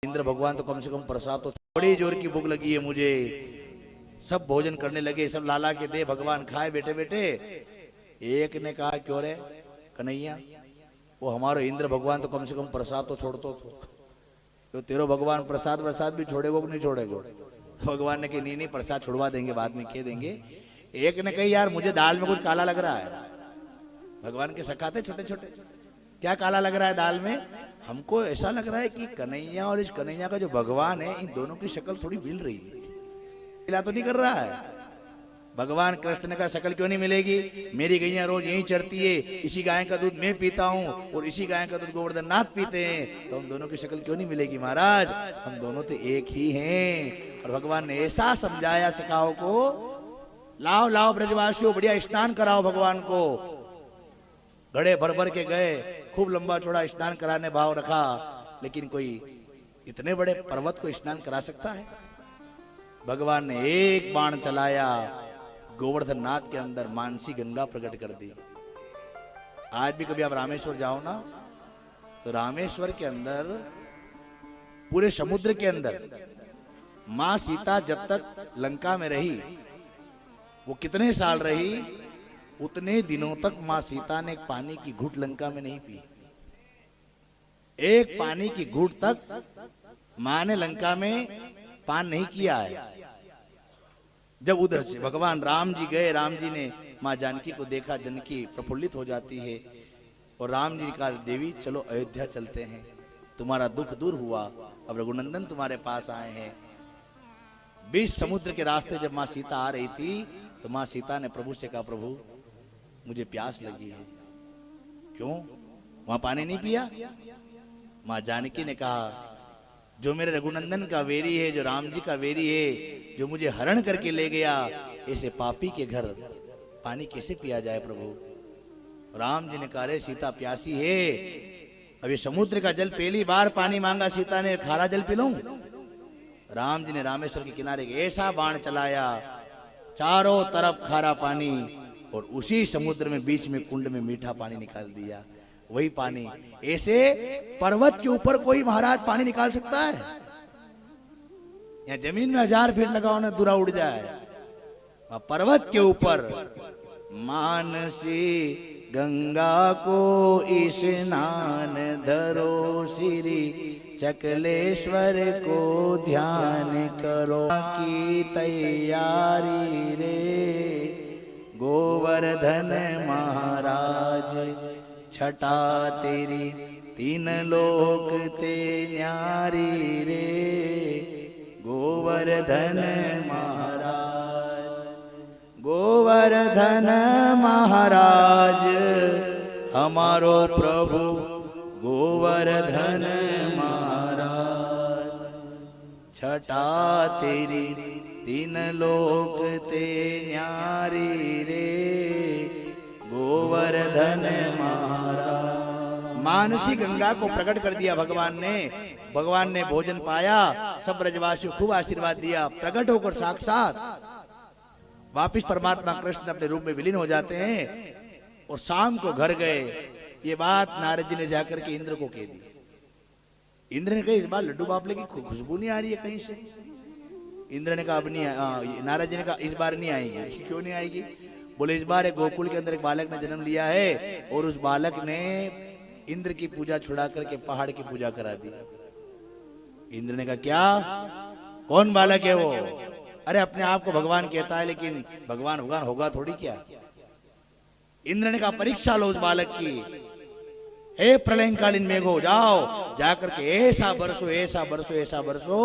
इंद्र भगवान तो कम से कम प्रसाद तो, बड़ी जोर की भूख लगी है मुझे। सब भोजन करने लगे, सब लाला के दे भगवान खाए बैठे बैठे। एक ने कहा क्यों रे कन्हैया, वो हमारो इंद्र भगवान तो कम से कम प्रसाद तो छोड़तो तो तेरो भगवान प्रसाद प्रसाद भी छोड़ेगो कि नहीं छोड़ेगो? भगवान ने कहा नहीं नहीं प्रसाद छुड़वा देंगे, बाद में कह देंगे। एक ने कही यार मुझे दाल में कुछ काला लग रहा है। भगवान के सखा थे छोटे छोटे, क्या काला लग रहा है दाल में? हमको ऐसा लग रहा है कि कन्हैया और इस कन्हैया का जो भगवान है, इन दोनों की शक्ल थोड़ी मिल रही है, मिला तो नहीं कर रहा है। भगवान कृष्ण ने कहा शक्ल क्यों नहीं मिलेगी, मेरी गैया रोज यहीं चढ़ती है, इसी गाय का दूध मैं पीता हूँ और इसी गाय का दूध गोवर्धन नाथ पीते हैं, तो हम दोनों की शक्ल क्यों नहीं मिलेगी महाराज, हम दोनों तो एक ही हैं। और भगवान ने ऐसा समझाया सखाओं को, लाओ लाओ ब्रजवासियों बढ़िया स्नान कराओ भगवान को। घड़े भर भर के गए, खूब लंबा चौड़ा स्नान कराने भाव रखा, लेकिन कोई इतने बड़े पर्वत को स्नान करा सकता है? भगवान ने एक बाण चलाया, गोवर्धन नाथ के अंदर मानसी गंगा प्रकट कर दी। आज भी कभी आप रामेश्वर जाओ ना, तो रामेश्वर के अंदर पूरे समुद्र के अंदर मां सीता जब तक लंका में रही, वो कितने साल रही, उतने दिनों तक मां सीता ने एक पानी की घूंट लंका में नहीं पी। एक पानी की घूंट तक मां ने लंका में पान नहीं किया है। जब उधर से भगवान राम जी गए, राम जी ने मां जानकी को देखा, जानकी प्रफुल्लित हो जाती है और राम जी ने कहा देवी चलो अयोध्या चलते हैं, तुम्हारा दुख दूर हुआ, अब रघुनंदन तुम्हारे पास आए हैं। 20 समुद्र के रास्ते जब मां सीता आ रही थी, तो मां सीता ने प्रभु से कहा प्रभु मुझे प्यास लगी है। क्यों, वहां पानी नहीं पिया? मां जानकी ने कहा जो मेरे रघुनंदन का वेरी है, जो राम जी का वेरी है, जो मुझे हरण करके ले गया, ऐसे पापी के घर पानी कैसे पिया जाए प्रभु? राम जी ने कहा रे सीता प्यासी है, अभी समुद्र का जल पहली बार पानी मांगा सीता ने, खारा जल पी लूं? राम जी ने रामेश्वर के किनारे ऐसा बाण चलाया, चारों तरफ खारा पानी, और उसी समुद्र में बीच में कुंड में मीठा पानी निकाल दिया। वही पानी, ऐसे पर्वत के ऊपर कोई महाराज पानी निकाल सकता है? या जमीन में 1000 फीट लगाओ ना दूरा उड़ जाए, पर्वत के ऊपर मानसी गंगा को स्नान धरो, श्री चकलेश्वर को ध्यान करो, की तैयारी रे गोवर्धन महाराज, छटा तेरी 3 लोक ते न्यारी रे गोवर्धन महाराज। गोवर्धन महाराज हमारो प्रभु गोवर्धन महाराज, छटा तेरी 3 लोक ते न्यारी रे गोवर्धन महाराज। मानसी गंगा को प्रकट कर दिया भगवान ने। भगवान ने भोजन पाया, सब ब्रजवासियों खूब आशीर्वाद दिया, प्रकट होकर साक्षात वापिस परमात्मा कृष्ण अपने रूप में विलीन हो जाते हैं। और शाम को घर गए, ये बात नारद जी ने जाकर के इंद्र को कह दी। इंद्र ने कहा इस बार लड्डू बापले की खुशबू नहीं आ रही है कहीं से। इंद्र ने कहा अब नहीं, नारद जी ने कहा इस बार नहीं आएगी। क्यों नहीं आएगी? बोले इस बार एक गोकुल के अंदर एक बालक ने जन्म लिया है, और उस बालक ने इंद्र की पूजा छुड़ा करके पहाड़ की पूजा करा दी। इंद्र ने कहा क्या, कौन बालक है वो? अरे अपने आप को भगवान कहता है, लेकिन भगवान भगवान होगा थोड़ी क्या। इंद्र ने कहा परीक्षा लो उस बालक की, हे प्रलयकालीन मेघो जाओ, जाकर के ऐसा बरसो ऐसा बरसो ऐसा बरसो,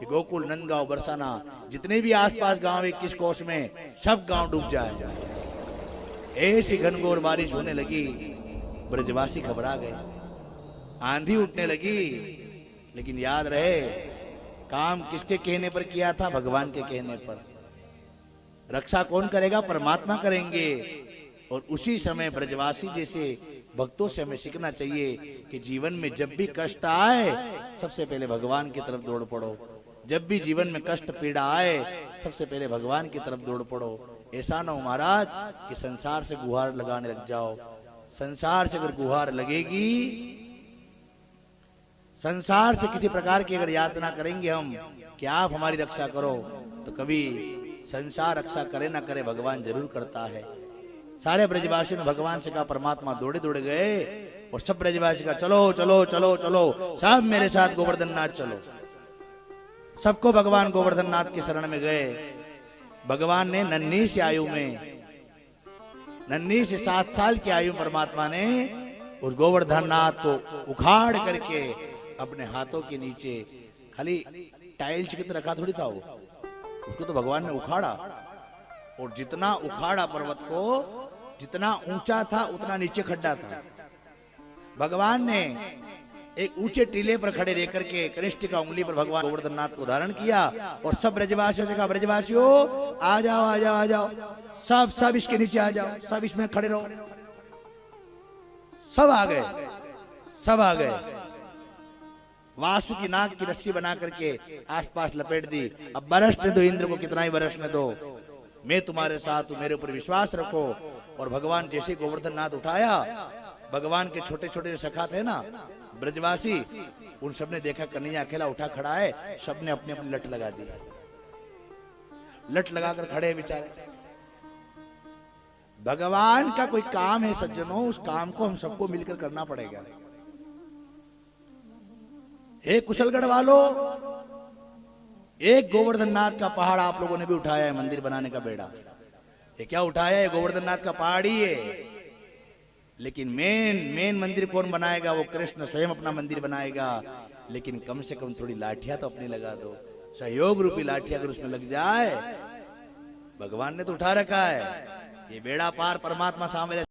गोकुल नंदगांव बरसाना, जितने भी आसपास गांव 21 कोस में सब गांव डूब जाए। ऐसी घनघोर बारिश होने लगी, ब्रजवासी घबरा गए, आंधी उठने लगी। लेकिन याद रहे काम किसके कहने पर किया था? भगवान के कहने पर। रक्षा कौन करेगा? परमात्मा करेंगे। और उसी समय ब्रजवासी जैसे भक्तों से हमें सीखना चाहिए कि जीवन में जब भी कष्ट आए, सबसे पहले भगवान की तरफ दौड़ पड़ो। जब भी जीवन में कष्ट पीड़ा आए, सबसे पहले भगवान की तरफ दौड़ पड़ो। ऐसा ना हो महाराज कि संसार से गुहार लगाने लग जाओ। संसार से अगर गुहार लगेगी, संसार से किसी प्रकार की अगर यातना करेंगे हम कि आप हमारी रक्षा करो, तो कभी संसार रक्षा करे ना करे भगवान जरूर करता है। सारे ब्रजवासियों ने भगवान से कहा, परमात्मा दौड़े दौड़े गए और सब ब्रजवासी का चलो चलो चलो चलो, सब मेरे साथ गोवर्धन नाथ चलो। सबको भगवान गोवर्धन नाथ की शरण में गए। भगवान ने नन्ही सी आयु में, नन्ही से 7 साल की आयु परमात्मा ने उस गोवर्धन नाथ को उखाड़ करके अपने हाथों के नीचे, खाली टाइल्स की तरह रखा थोड़ी था वो, उसको तो भगवान ने उखाड़ा। और जितना उखाड़ा पर्वत को, जितना ऊंचा था उतना नीचे खड्डा था। भगवान ने एक ऊंचे टीले पर खड़े रह करके कनिष्ठ का उंगली पर भगवान गोवर्धन नाथ को धारण किया और सब ब्रजवासियों से कहा, ब्रजवासियों आ जाओ आ जाओ आ जाओ, सब इसके नीचे आ जाओ, सब इसमें खड़े रहो। सब आ गए, सब आ गए। वासु की नाक की रस्सी बना करके आसपास लपेट दी। अब बरसने दो इंद्र को, कितना ही बरसने दो, मैं तुम्हारे साथ हूं, मेरे ऊपर विश्वास रखो। और भगवान जैसे गोवर्धन नाथ उठाया, भगवान के छोटे छोटे सखा थे ना ब्रजवासी, उन सब ने देखा कन्हैया अकेला उठा खड़ा है, सब ने अपनी अपनी लट लगा दी, लट लगाकर खड़े बेचारे। भगवान का कोई काम है सज्जनों, उस काम को हम सबको मिलकर करना पड़ेगा। हे कुशलगढ़ वालों, एक गोवर्धन नाथ का पहाड़ आप लोगों ने भी उठाया है मंदिर बनाने का बेड़ा। ये क्या उठाया है? गोवर्धन नाथ का पहाड़ ही है। लेकिन मेन मंदिर कौन बनाएगा? वो कृष्ण स्वयं अपना मंदिर बनाएगा। लेकिन कम से कम थोड़ी लाठियां तो अपनी लगा दो, सहयोग रूपी लाठी अगर उसमें लग जाए। भगवान ने तो उठा रखा है, ये बेड़ा पार परमात्मा सामने